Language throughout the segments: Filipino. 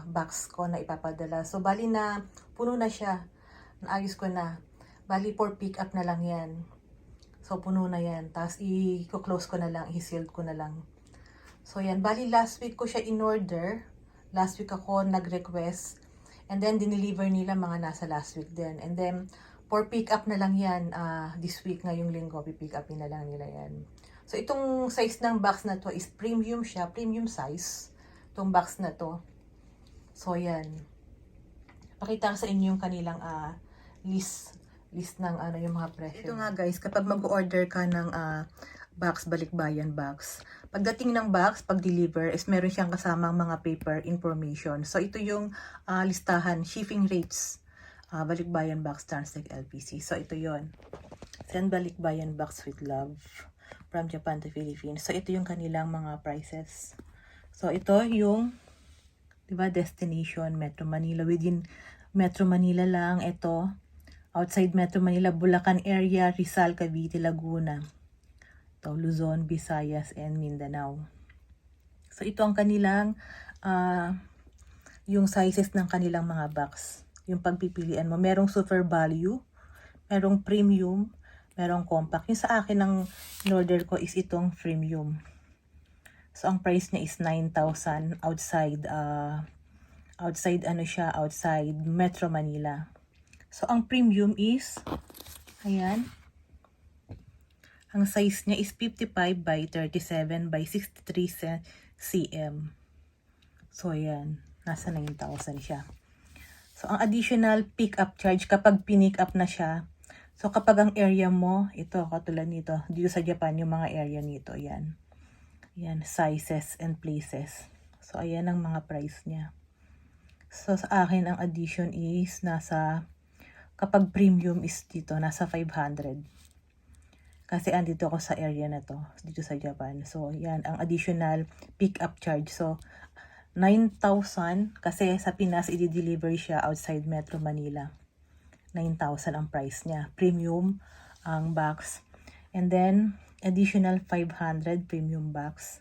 box ko na ipapadala. So, bali na puno na siya. Naayos ko na. Bali, for pick up na lang yan. So, puno na yan. Tapos, i-close ko na lang, i-sealed ko na lang. So, yan. Bali, last week ko siya in-order. Last week ako nag-request. And then, dineliver nila mga nasa last week din. And then, for pick up na lang yan. This week, ngayong linggo, pipick upin na lang nila yan. So, itong size ng box na to is premium siya. Premium size. Itong box na to. So, yan. Pakita ko sa inyo yung kanilang list ng yung mga presyo. Ito nga guys, kapag mag-order ka ng box, balikbayan box. Pagdating ng box, pag-deliver, is meron siyang kasamang mga paper information. So, ito yung listahan, shipping rates. Balikbayan box, Transtech LPC. So, ito yon. Send balikbayan box with love from Japan to Philippines. So, ito yung kanilang mga prices. So, ito yung, diba, destination, Metro Manila. Within Metro Manila lang, ito. Outside Metro Manila, Bulacan area, Rizal, Cavite, Laguna. Ito, Luzon, Visayas, and Mindanao. So, ito ang kanilang, yung sizes ng kanilang mga box. Yung pagpipilian mo. Merong super value, merong premium, merong compact. Yung sa akin, ang in-order ko is itong premium. So, ang price niya is 9,000 outside, outside Metro Manila. So, ang premium is, ayan, ang size niya is 55 by 37 by 63 cm. So, ayan, nasa 9,000 siya. So, ang additional pick-up charge kapag pinick up na siya, so, kapag ang area mo, ito, katulad nito, dito sa Japan, yung mga area nito, ayan. Yan, sizes and places. So, ayan ang mga price niya. So, sa akin, ang addition is nasa, kapag premium is dito, nasa 500. Kasi andito ako sa area na to, dito sa Japan. So, yan, ang additional pick-up charge. So, 9,000, kasi sa Pinas, i-deliver siya outside Metro Manila. 9,000 ang price niya. Premium ang box. And then, additional 500 premium box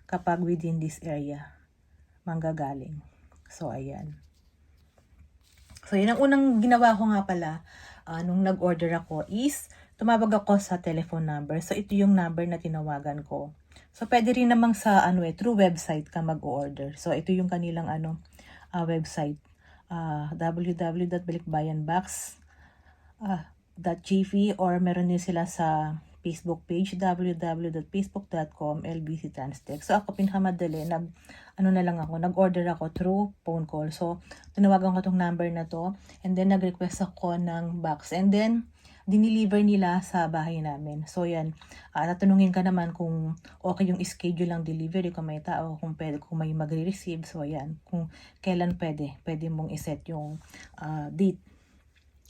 kapag within this area manggagaling. So, ayan. So, yun ang unang ginawa ko nga pala nung nag-order ako is tumawag ako sa telephone number. So, ito yung number na tinawagan ko. So, pwede rin namang sa through website ka mag-order. So, ito yung kanilang website. www.balikbayanbox.gv or meron din sila sa Facebook page, www.facebook.com LBC Transtech. So, ako pinakamadali, nag-order ako through phone call. So, tinawagan ko tong number na to, and then nag-request ako ng box. And then, dineliver nila sa bahay namin. So, yan. Tatanungin ka naman kung okay yung schedule ng delivery, kung may tao, kung pwede, kung may magre-receive. So, yan. Kung kailan pwede mong iset yung date.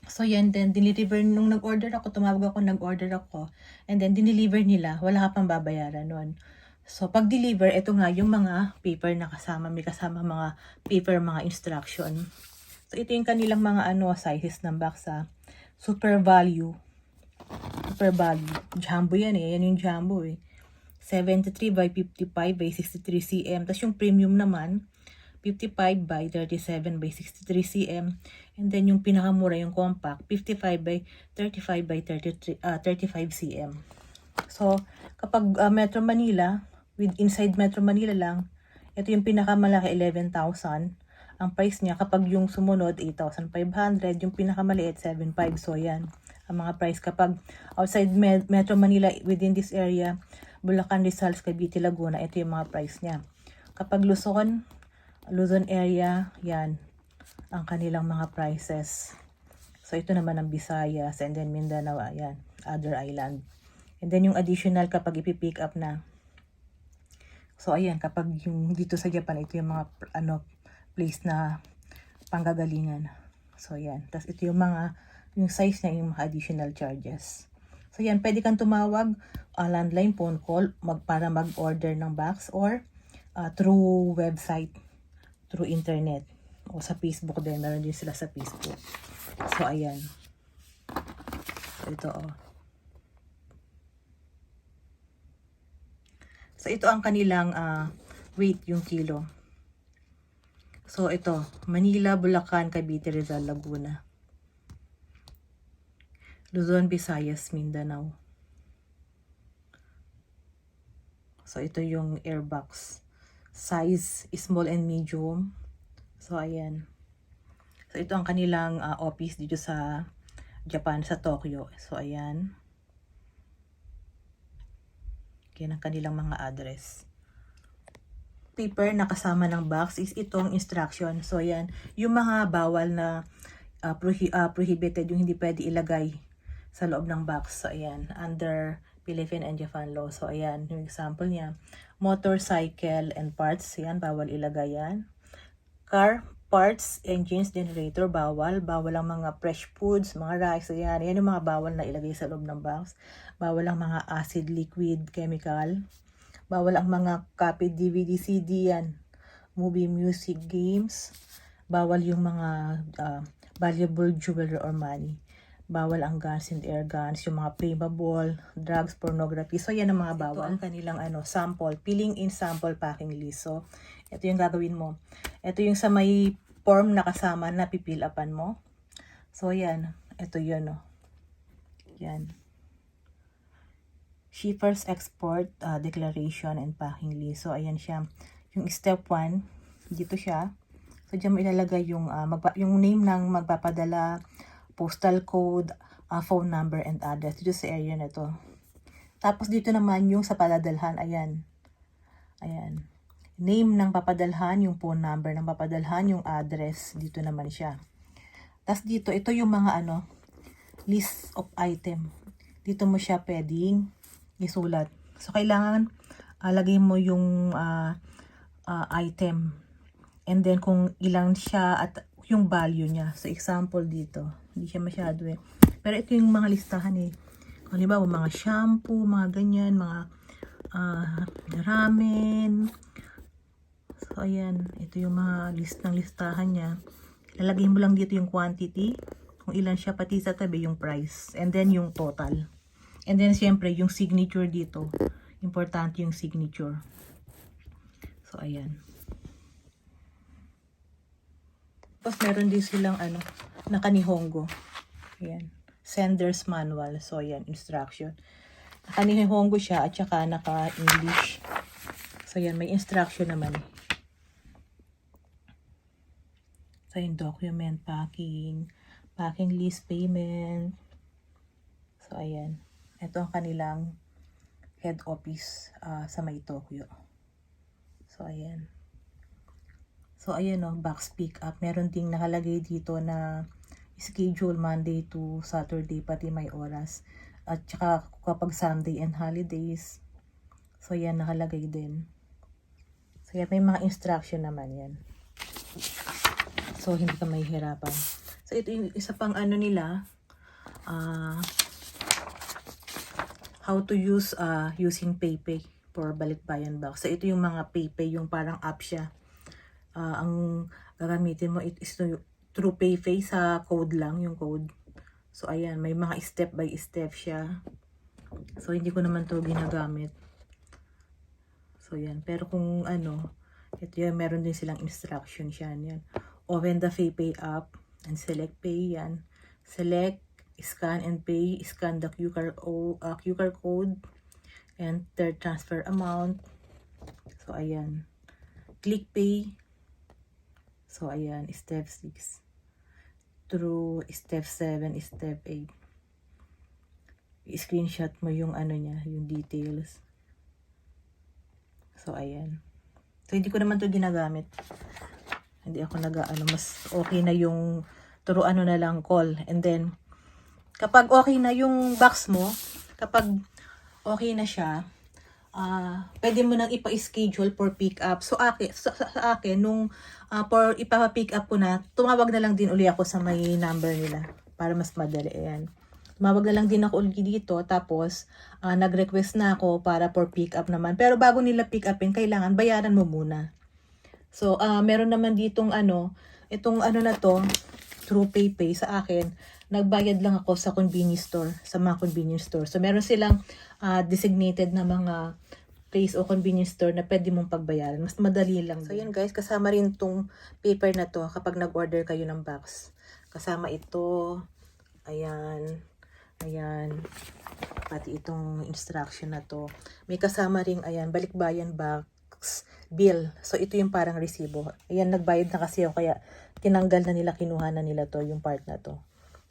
So, yan, then, deliver, nung nag-order ako, nag-order ako, and then, dineliver nila, wala ka pang babayaran nun. So, pag deliver, ito nga, yung mga paper na kasama, may kasama mga paper, mga instruction. So, ito yung kanilang mga sizes ng box, super value, jumbo yan yan yung jumbo 73 by 55 by 63 cm, tapos yung premium naman, 55 by 37 by 63 cm. And then yung pinakamura, yung compact, 55 by 35 by 35 cm. So, kapag Metro Manila, inside Metro Manila lang, ito yung pinakamalaki, 11,000. Ang price niya, kapag yung sumunod, 8,500. Yung pinakamaliit, 7,500. So, yan. Ang mga price kapag outside Metro Manila, within this area, Bulacan, Rizal, Cavite, Laguna, ito yung mga price niya. Kapag Luzon area, yan, ang kanilang mga prices. So, ito naman ang Visayas, and then Mindanao, ayan, other island. And then yung additional kapag ipipick up na. So, ayan, kapag yung dito sa Japan, ito yung mga, place na panggagalingan. So, ayan. Tapos, ito yung mga, yung size niya, yung mga additional charges. So, ayan, pwede kang tumawag, landline, phone call, para mag-order ng box, or through website, through internet, o sa Facebook din. Meron din sila sa Facebook. So, ayan. Ito, So, ito ang kanilang weight, yung kilo. So, ito, Manila, Bulacan, Cavite, Rizal, Laguna. Luzon, Visayas, Mindanao. So, ito yung airbox. Size, small and medium. So, ayan. So, ito ang kanilang office dito sa Japan, sa Tokyo. So, ayan. Yan ang kanilang mga address. Paper na kasama ng box is itong instruction. So, ayan. Yung mga bawal na prohibited, yung hindi pwede ilagay sa loob ng box. So, ayan. Under Philippine and Japan law. So, ayan. Yung example niya. Motorcycle and parts. Ayan. Bawal ilagay yan. Car, parts, engines, generator. Bawal. Bawal ang mga fresh foods, mga rice. Ayan. Yan yung mga bawal na ilagay sa loob ng box. Bawal ang mga acid, liquid, chemical. Bawal ang mga copy, DVD, CD yan. Movie, music, games. Bawal yung mga valuable jewelry or money. Bawal ang guns and air guns, yung mga flammable, drugs, pornography. So, yan ang mga bawal. Ito ang kanilang sample, filling in sample packing list. So, ito yung gagawin mo. Ito yung sa may form na kasama na pipil upan mo. So, yan. Ito yun, oh. Yan. Shippers Export Declaration and Packing List. So, ayan siya. Yung step 1, dito siya. So, dyan mo ilalagay yung name ng magpapadala, postal code, phone number, and address. Dito sa area na to. Tapos, dito naman yung sa paladalhan. Ayan. Ayan. Name ng papadalhan, yung phone number ng papadalhan, yung address. Dito naman siya. Tapos, dito, ito yung mga list of item. Dito mo siya pwedeng isulat. So, kailangan lagay mo yung item. And then, kung ilang siya at yung value niya. So, example dito. Hindi siya masyado eh. Pero ito yung mga listahan eh. Kung halimbawa, mga shampoo, mga ganyan, mga ramen. So, ayan. Ito yung mga listahan niya. Lalagay mo lang dito yung quantity. Kung ilan siya, pati sa tabi yung price. And then, yung total. And then, siyempre, yung signature dito. Importante yung signature. So, ayan. Tapos, meron din silang, nakanihongo. Ayan. Sender's manual. So, ayan, instruction. Nakanihongo siya at saka naka-English. So, ayan, may instruction naman. So, yung document, packing list, payment. So, ayan. Ito ang kanilang head office sa may Tokyo. So, ayan. So, ayan box pick up. Meron ding nakalagay dito na schedule Monday to Saturday, pati may oras. At saka kapag Sunday and holidays. So, ayan, nakalagay din. So, yan, may mga instruction naman yan. So, hindi ka mahihirapan. So, ito yung isa pang nila. How to use using PayPay for balikbayan box. So, ito yung mga PayPay, yung parang app siya. Ang gagamitin mo is through PayPay sa code lang, yung code. So, ayan, may mga step by step siya. So, hindi ko naman to ginagamit. So, yan. Pero kung ito yan, meron din silang instruction siya. Yan. Open the PayPay app and select Pay. Yan. Select, scan and pay. Scan the QR code. Enter transfer amount. So, ayan. Click Pay. So, ayan. Step 6. Through step 7, step 8. I-screenshot mo yung niya, yung details. So, ayan. So, hindi ko naman to ginagamit. Hindi ako mas okay na yung turuan na lang call. And then, kapag okay na yung box mo, kapag okay na siya, pwede mo nang ipa-schedule for pick up. So, sa akin, nung for ipa-pick up ko na, tumawag na lang din uli ako sa may number nila para mas madali. Ayan. Tumawag na lang din ako uli dito. Tapos, nag-request na ako para for pick up naman. Pero bago nila pick upin, kailangan bayaran mo muna. So, meron naman ditong itong na to, through PayPay sa akin, nagbayad lang ako sa convenience store, sa mga convenience store. So, meron silang designated na mga place o convenience store na pwede mong pagbayaran. Mas madali lang. So, yun guys, kasama rin tong paper na to kapag nag-order kayo ng box. Kasama ito. Ayan. Ayan. Pati itong instruction na to. May kasama ring, ayan, balikbayan box bill. So, ito yung parang resibo. Ayan, nagbayad na kasi ako, kaya tinanggal na nila, kinuha na nila to, yung part na to.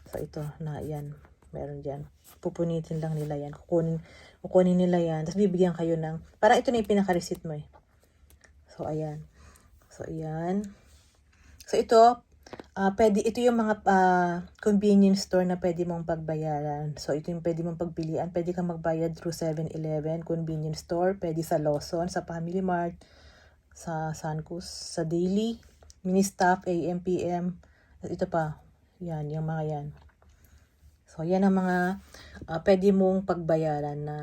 So, ito na, ayan, meron dyan. Pupunitin lang nila yan. Kukunin nila yan. Tapos, bibigyan kayo ng, parang ito na yung pinaka-receipt mo eh. So, ayan. So, ayan. So, ito, ito yung mga convenience store na pwede mong pagbayaran. So, ito yung pwede mong pagpilian. Pwede kang magbayad through 7-Eleven, convenience store. Pwede sa Lawson, sa Family Mart, sa Sankus, sa Daily, Ministop, AM, PM. Ito pa. Yan, yung mga yan. So, yan ang mga pwede mong pagbayaran na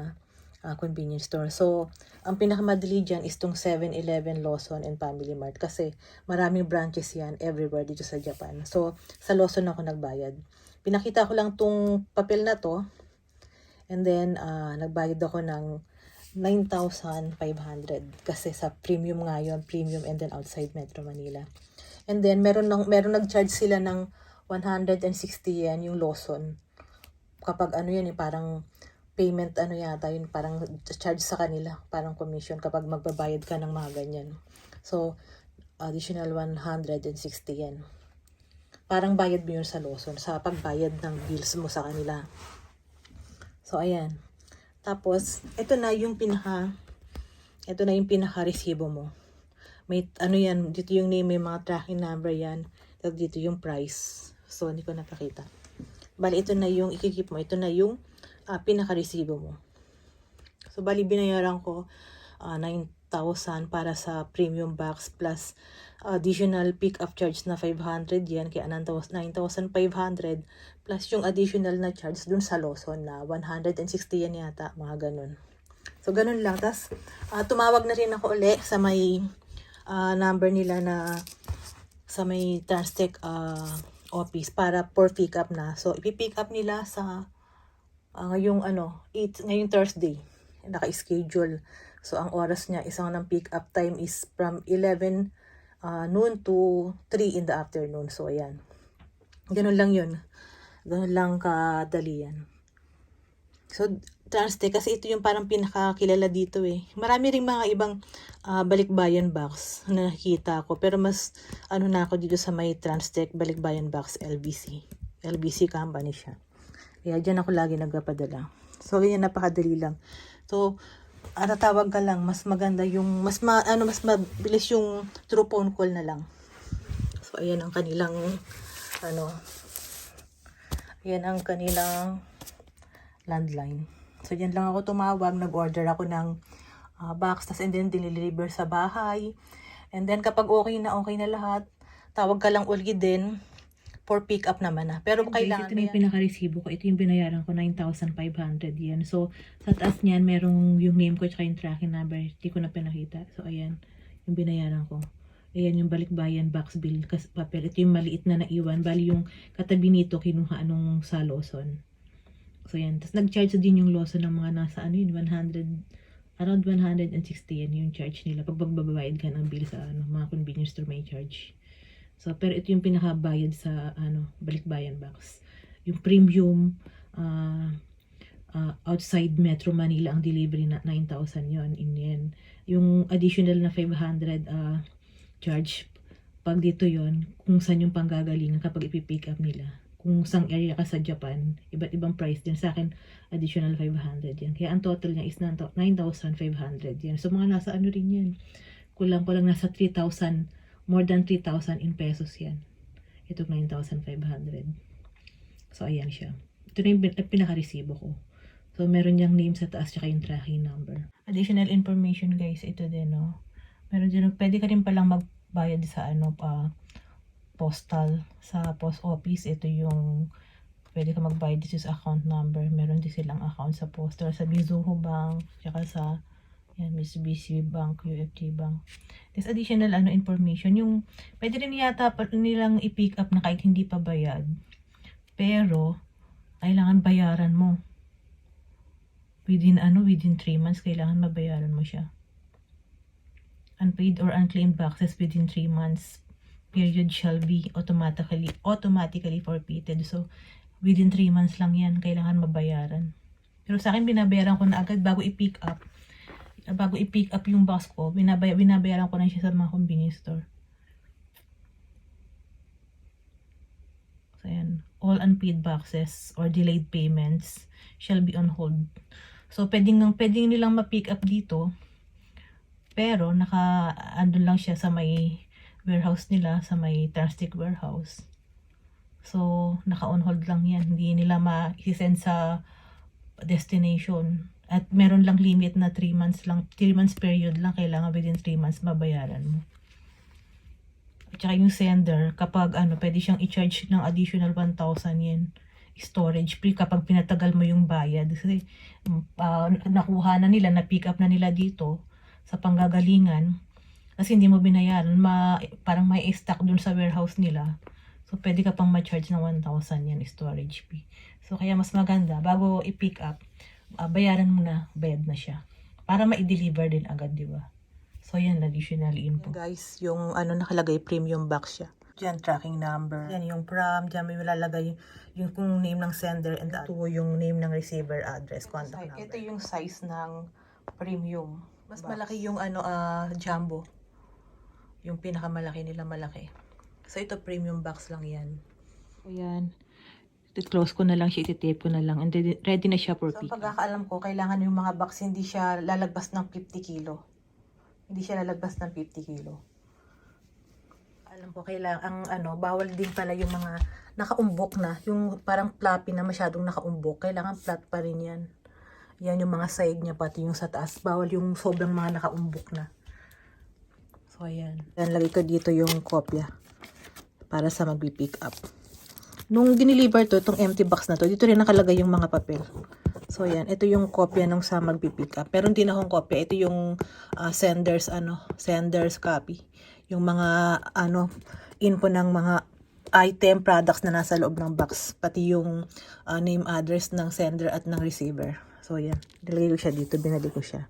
convenience store. So, ang pinakamadali dyan is tong 7-Eleven, Lawson, and Family Mart. Kasi maraming branches yan everywhere dito sa Japan. So, sa Lawson ako nagbayad. Pinakita ko lang tong papel na to. And then, nagbayad ako ng 9,500. Kasi sa premium nga yun. Premium and then outside Metro Manila. And then, meron nag-charge sila ng 160 yen yung Lawson. Kapag ano yan, parang payment yata yun, parang charge sa kanila, parang commission kapag magbabayad ka ng mga ganyan. So, additional 160 yen. Parang bayad mo yun sa Lawson, sa pagbayad ng bills mo sa kanila. So, ayan. Tapos, ito na yung pinaka-resibo mo. May, yan, dito yung name, may mga tracking number yan. Tapos dito yung price. So, hindi ko napakita. Bali, ito na yung ikikip mo. Ito na yung pinaka-resibo mo. So, bali, binayaran ko 9,000 para sa premium box plus additional pick-up charge na 500 yen. Kaya 9,500 plus yung additional na charge dun sa Lawson na 160 yen yata. Mga ganun. So, ganun lang. Tapos, tumawag na rin ako ulit sa may number nila na sa may Transtech office para for pick-up na. So, ipipick up nila sa ngayong Thursday. Naka-schedule. So, ang oras niya, isang ng pick-up time is from 11 noon to 3 in the afternoon. So, ayan. Ganun lang yun. Ganun lang kadali yan. So, Transtech, kasi ito yung parang pinakakilala dito eh. Marami ring mga ibang balikbayan box na nakikita ko. Pero mas na ako dito sa may Transtech balikbayan box LBC. LBC company siya. Kaya dyan ako lagi nagpapadala. So, ganyan, napakadali lang. So, tawag ka lang, mas maganda yung, mas mabilis yung through phone call na lang. So, ayan ang kanilang, ayan ang kanilang landline. So, dyan lang ako tumawag, nag-order ako ng box, and then deliver sa bahay. And then, kapag okay na lahat, tawag ka lang ulit din for pick up naman na. Pero kailangan, ito na yung pinaka-resibo ko. Ito yung binayaran ko, 9,500 yan. So, sa taas niyan, merong yung name ko at yung tracking number. Hindi ko na pinakita. So, ayan, yung binayaran ko. Ayan yung balikbayan box bill papel. Ito yung maliit na naiwan. Bali yung katabi nito, kinuha anong sa Lawson. So, ayan. Tapos, nag-charge din yung Lawson ng mga nasa, around 160 yan yung charge nila. Pag magbabayad ka ng bill sa mga convenience store may charge. So, pero ito yung pinakabayad sa balikbayan box. Yung premium outside Metro Manila ang delivery na 9,000 yon in yen. Yung additional na 500 charge pag dito yon kung saan yung panggagalingan kapag ipipick up nila. Kung sang area ka sa Japan, iba't ibang price din. Sa akin, additional 500 yan. Kaya ang total niya is 9,500 yan. So, mga nasa rin yan. Kulang-kulang nasa 3,000, more than 3,000 in pesos yan. Ito 9,500. So, ayan siya. Ito na yung pinaka-resibo ko. So, meron niyang name sa taas tsaka yung tracking number. Additional information guys, ito din, no? Meron din, pwede ka rin palang magbayad sa postal, sa post office. Ito yung, pwede ka magbayad dito sa account number. Meron din silang account sa postal, sa Mizuho Bank, tsaka sa Mitsubishi Bank, UFJ Bank. This additional information, yung pwede rin yata nilang i-pick up na kahit hindi pa bayad. Pero, kailangan bayaran mo. within 3 months, kailangan mabayaran mo siya. Unpaid or unclaimed boxes within 3 months period shall be automatically forfeited. So, within 3 months lang yan, kailangan mabayaran. Pero sa akin, binabayaran ko na agad bago i-pick up. Bago i-pick up yung box ko, binabayaran ko na siya sa mga convenience store. So, ayan. All unpaid boxes or delayed payments shall be on hold. So, pwedeng nilang ma-pick up dito, pero andun lang siya sa may warehouse nila, sa may Transtick warehouse. So, naka-on hold lang yan. Hindi nila ma-send sa destination. At meron lang limit na 3 months lang, 3 months period lang, kailangan within 3 months mabayaran mo. At saka yung sender, kapag pwede siyang i-charge ng additional 1,000 yen storage fee kapag pinatagal mo yung bayad. Kasi nakuha na nila, na-pick up na nila dito sa panggagalingan. Kasi hindi mo binayaran, parang may stock dun sa warehouse nila. So, pwede ka pang ma-charge ng 1,000 yan storage fee. So, kaya mas maganda, bago i-pick up, bayaran mo na, bayad na siya. Para ma-deliver din agad, di ba? So, yan, additional info. Guys, yung nakalagay, premium box siya. Diyan, tracking number. Yan, yung from, diyan may lalagay yung name ng sender and ito yung name ng receiver address, contact number. Ito yung size ng premium. Mas box. Malaki yung jumbo. Yung pinakamalaki nila malaki. So, ito premium box lang yan. So, yan. I-close ko na lang siya, iti-tape ko na lang. And then, ready na siya for pick. So, pagkakaalam ko, kailangan yung mga box hindi siya lalagpas ng 50 kilo. Hindi siya lalagpas ng 50 kilo. Alam ko, kailangan, bawal din pala yung mga nakaumbok na. Yung parang floppy na masyadong nakaumbok. Kailangan flat pa rin yan. Yan yung mga side niya, pati yung sa taas. Bawal yung sobrang mga nakaumbok na. So, ayan. Yan, lagay ko dito yung kopya para sa mag-pick up. Nung diniliver to, itong empty box na to, dito rin nakalagay yung mga papel. So, ayan. Ito yung kopya nung sa mag-pick up. Pero hindi na akong kopya. Ito yung sender's copy. Yung mga, info ng mga item, products na nasa loob ng box. Pati yung name, address ng sender at ng receiver. So, ayan. Nilagay ko siya dito. Binali ko siya.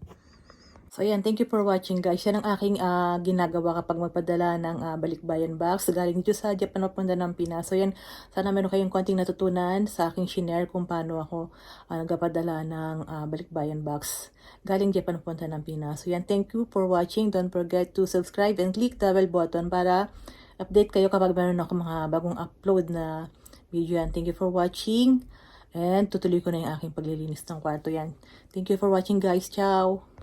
So, ayan. Thank you for watching, guys. Yan ang aking ginagawa kapag magpadala ng balikbayan box. Galing dito sa Japan papunta ng Pinas. So, yan. Sana meron kayong konting natutunan sa aking shinare kung paano ako nagpapadala ng balikbayan box. Galing Japan papunta ng Pinas. So, yan. Thank you for watching. Don't forget to subscribe and click the bell button para update kayo kapag meron ako mga bagong upload na video. Yan. Thank you for watching. And tutuloy ko na yung aking paglilinis ng kwarto. Yan. Thank you for watching, guys. Ciao!